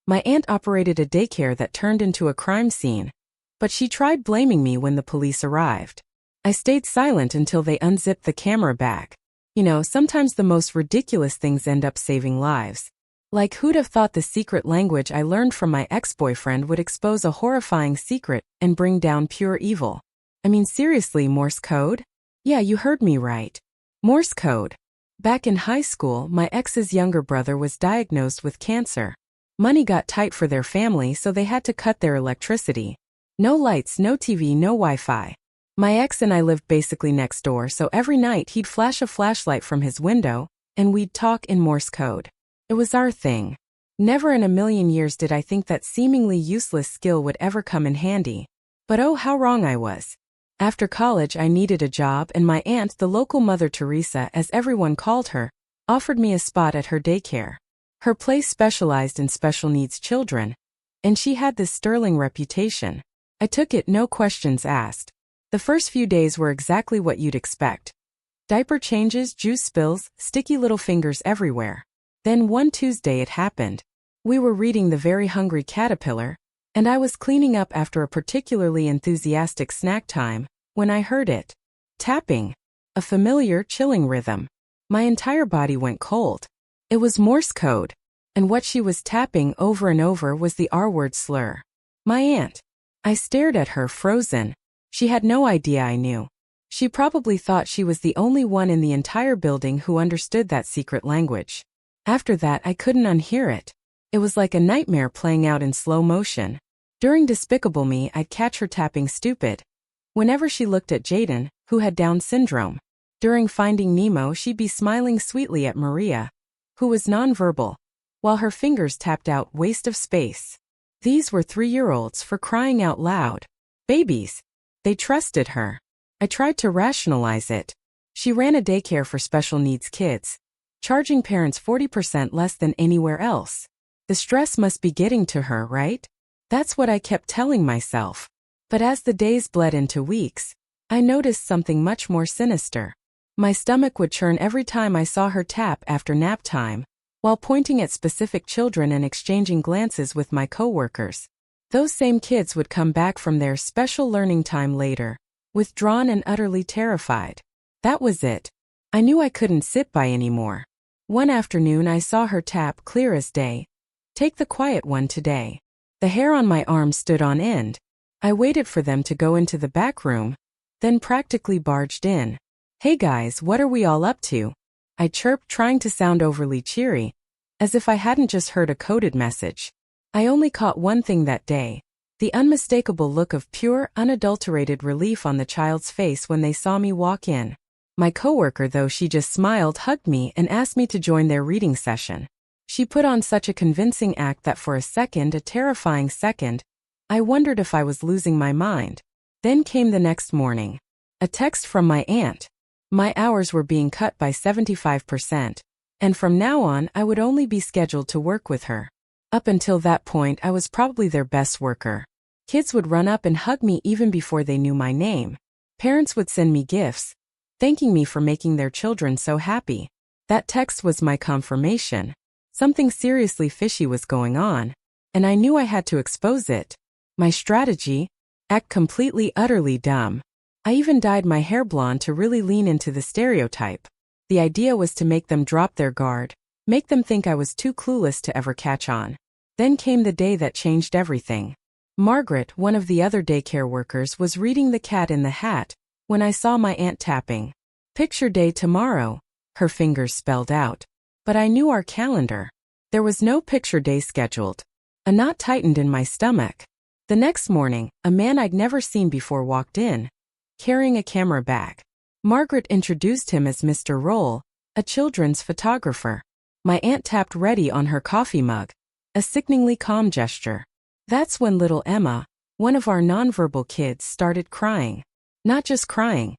My aunt operated a daycare that turned into a crime scene, but she tried blaming me when the police arrived. I stayed silent until they unzipped the camera bag. You know, sometimes the most ridiculous things end up saving lives. Like, who'd have thought the secret language I learned from my ex-boyfriend would expose a horrifying secret and bring down pure evil? I mean, seriously, Morse code? Yeah, you heard me right. Morse code. Back in high school, my ex's younger brother was diagnosed with cancer. Money got tight for their family, so they had to cut their electricity. No lights, no TV, no Wi-Fi. My ex and I lived basically next door, so every night he'd flash a flashlight from his window, and we'd talk in Morse code. It was our thing. Never in a million years did I think that seemingly useless skill would ever come in handy. But oh, how wrong I was. After college, I needed a job, and my aunt, the local Mother Teresa as everyone called her, offered me a spot at her daycare. Her place specialized in special needs children, and she had this sterling reputation. I took it, no questions asked. The first few days were exactly what you'd expect. Diaper changes, juice spills, sticky little fingers everywhere. Then one Tuesday it happened. We were reading The Very Hungry Caterpillar, and I was cleaning up after a particularly enthusiastic snack time, when I heard it. Tapping. A familiar, chilling rhythm. My entire body went cold. It was Morse code, and what she was tapping over and over was the R-word slur. My aunt. I stared at her, frozen. She had no idea I knew. She probably thought she was the only one in the entire building who understood that secret language. After that, I couldn't unhear it. It was like a nightmare playing out in slow motion. During Despicable Me, I'd catch her tapping stupid. Whenever she looked at Jaden, who had Down syndrome. During Finding Nemo, she'd be smiling sweetly at Maria, who was nonverbal, while her fingers tapped out waste of space. These were 3-year-olds, for crying out loud. Babies. They trusted her. I tried to rationalize it. She ran a daycare for special needs kids, charging parents 40% less than anywhere else. The stress must be getting to her, right? That's what I kept telling myself. But as the days bled into weeks, I noticed something much more sinister. My stomach would churn every time I saw her tap after nap time, while pointing at specific children and exchanging glances with my coworkers. Those same kids would come back from their special learning time later, withdrawn and utterly terrified. That was it. I knew I couldn't sit by anymore. One afternoon I saw her tap clear as day. Take the quiet one today. The hair on my arm stood on end. I waited for them to go into the back room, then practically barged in. Hey guys, what are we all up to? I chirped, trying to sound overly cheery, as if I hadn't just heard a coded message. I only caught one thing that day: the unmistakable look of pure, unadulterated relief on the child's face when they saw me walk in. My coworker, though, she just smiled, hugged me, and asked me to join their reading session. She put on such a convincing act that for a second, a terrifying second, I wondered if I was losing my mind. Then came the next morning. A text from my aunt. My hours were being cut by 75%, and from now on I would only be scheduled to work with her. Up until that point, I was probably their best worker. Kids would run up and hug me even before they knew my name. Parents would send me gifts, thanking me for making their children so happy. That text was my confirmation. Something seriously fishy was going on, and I knew I had to expose it. My strategy? Act completely, utterly dumb. I even dyed my hair blonde to really lean into the stereotype. The idea was to make them drop their guard, make them think I was too clueless to ever catch on. Then came the day that changed everything. Margaret, one of the other daycare workers, was reading The Cat in the Hat when I saw my aunt tapping. Picture day tomorrow, her fingers spelled out. But I knew our calendar. There was no picture day scheduled. A knot tightened in my stomach. The next morning, a man I'd never seen before walked in, carrying a camera bag. Margaret introduced him as Mr. Roll, a children's photographer. My aunt tapped ready on her coffee mug, a sickeningly calm gesture. That's when little Emma, one of our nonverbal kids, started crying. Not just crying.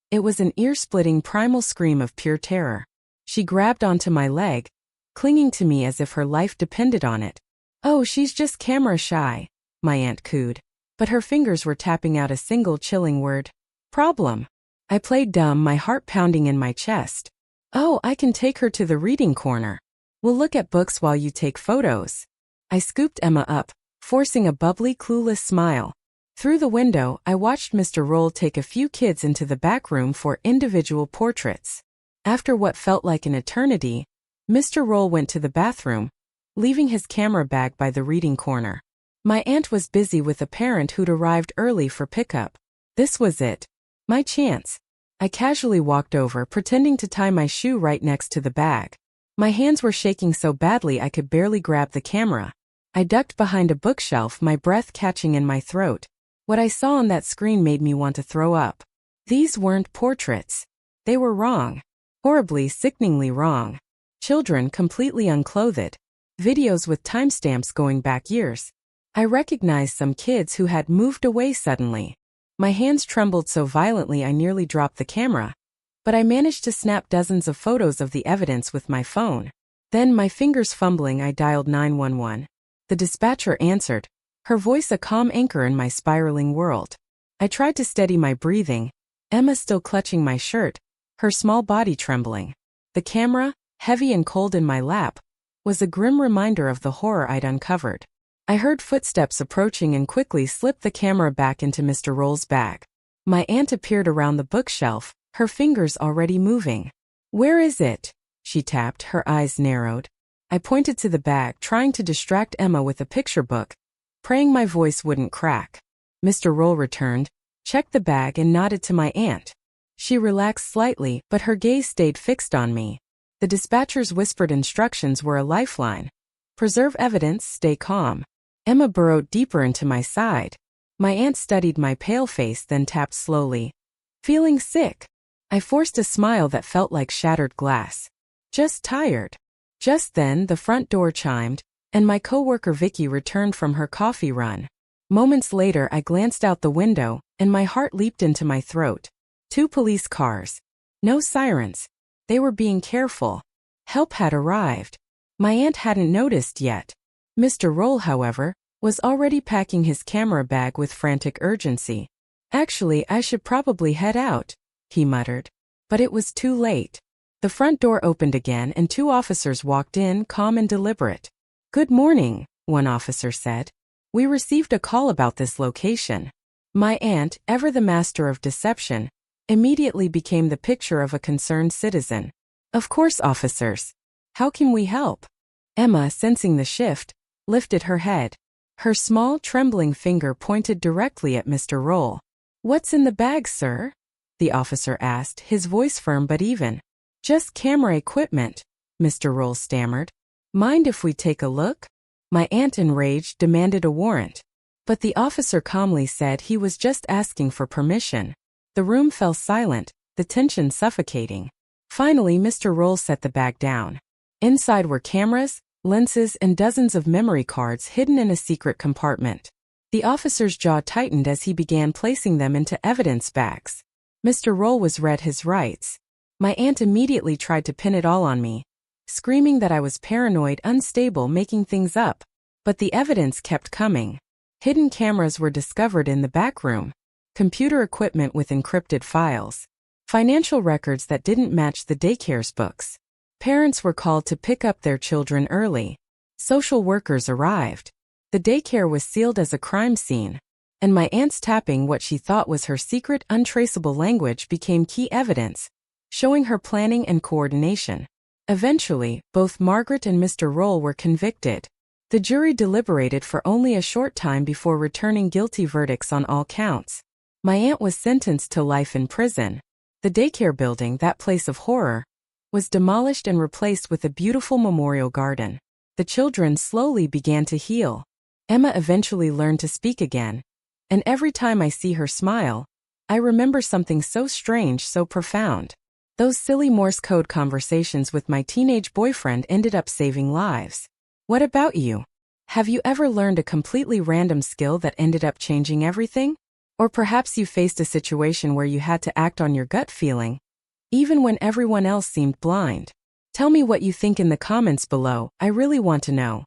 It was an ear-splitting primal scream of pure terror. She grabbed onto my leg, clinging to me as if her life depended on it. Oh, she's just camera shy, my aunt cooed. But her fingers were tapping out a single chilling word. Problem. I played dumb, my heart pounding in my chest. Oh, I can take her to the reading corner. We'll look at books while you take photos. I scooped Emma up, forcing a bubbly, clueless smile. Through the window, I watched Mr. Roll take a few kids into the back room for individual portraits. After what felt like an eternity, Mr. Roll went to the bathroom, leaving his camera bag by the reading corner. My aunt was busy with a parent who'd arrived early for pickup. This was it. My chance. I casually walked over, pretending to tie my shoe right next to the bag. My hands were shaking so badly I could barely grab the camera. I ducked behind a bookshelf, my breath catching in my throat. What I saw on that screen made me want to throw up. These weren't portraits. They were wrong. Horribly, sickeningly wrong. Children completely unclothed. Videos with timestamps going back years. I recognized some kids who had moved away suddenly. My hands trembled so violently I nearly dropped the camera. But I managed to snap dozens of photos of the evidence with my phone. Then, my fingers fumbling, I dialed 911. The dispatcher answered, her voice a calm anchor in my spiraling world. I tried to steady my breathing, Emma still clutching my shirt, her small body trembling. The camera, heavy and cold in my lap, was a grim reminder of the horror I'd uncovered. I heard footsteps approaching and quickly slipped the camera back into Mr. Roll's bag. My aunt appeared around the bookshelf, her fingers already moving. Where is it? She tapped, her eyes narrowed. I pointed to the bag, trying to distract Emma with a picture book, praying my voice wouldn't crack. Mr. Roll returned, checked the bag and nodded to my aunt. She relaxed slightly, but her gaze stayed fixed on me. The dispatcher's whispered instructions were a lifeline. Preserve evidence, stay calm. Emma burrowed deeper into my side. My aunt studied my pale face, then tapped slowly. Feeling sick. I forced a smile that felt like shattered glass. Just tired. Just then, the front door chimed, and my coworker Vicky returned from her coffee run. Moments later, I glanced out the window, and my heart leaped into my throat. 2 police cars. No sirens. They were being careful. Help had arrived. My aunt hadn't noticed yet. Mr. Roll, however, was already packing his camera bag with frantic urgency. Actually, I should probably head out, he muttered. But it was too late. The front door opened again and 2 officers walked in, calm and deliberate. Good morning, one officer said. We received a call about this location. My aunt, ever the master of deception, immediately became the picture of a concerned citizen. Of course, officers. How can we help? Emma, sensing the shift, lifted her head. Her small, trembling finger pointed directly at Mr. Roll. What's in the bag, sir? The officer asked, his voice firm but even. Just camera equipment, Mr. Roll stammered. Mind if we take a look? My aunt, enraged, demanded a warrant. But the officer calmly said he was just asking for permission. The room fell silent, the tension suffocating. Finally, Mr. Roll set the bag down. Inside were cameras, lenses, and dozens of memory cards hidden in a secret compartment. The officer's jaw tightened as he began placing them into evidence bags. Mr. Roll was read his rights. My aunt immediately tried to pin it all on me, screaming that I was paranoid, unstable, making things up. But the evidence kept coming. Hidden cameras were discovered in the back room, computer equipment with encrypted files, financial records that didn't match the daycare's books. Parents were called to pick up their children early. Social workers arrived. The daycare was sealed as a crime scene, and my aunt's tapping what she thought was her secret, untraceable language became key evidence, showing her planning and coordination. Eventually, both Margaret and Mr. Roll were convicted. The jury deliberated for only a short time before returning guilty verdicts on all counts. My aunt was sentenced to life in prison. The daycare building, that place of horror, was demolished and replaced with a beautiful memorial garden. The children slowly began to heal. Emma eventually learned to speak again, and every time I see her smile, I remember something so strange, so profound. Those silly Morse code conversations with my teenage boyfriend ended up saving lives. What about you? Have you ever learned a completely random skill that ended up changing everything? Or perhaps you faced a situation where you had to act on your gut feeling, even when everyone else seemed blind. Tell me what you think in the comments below. I really want to know.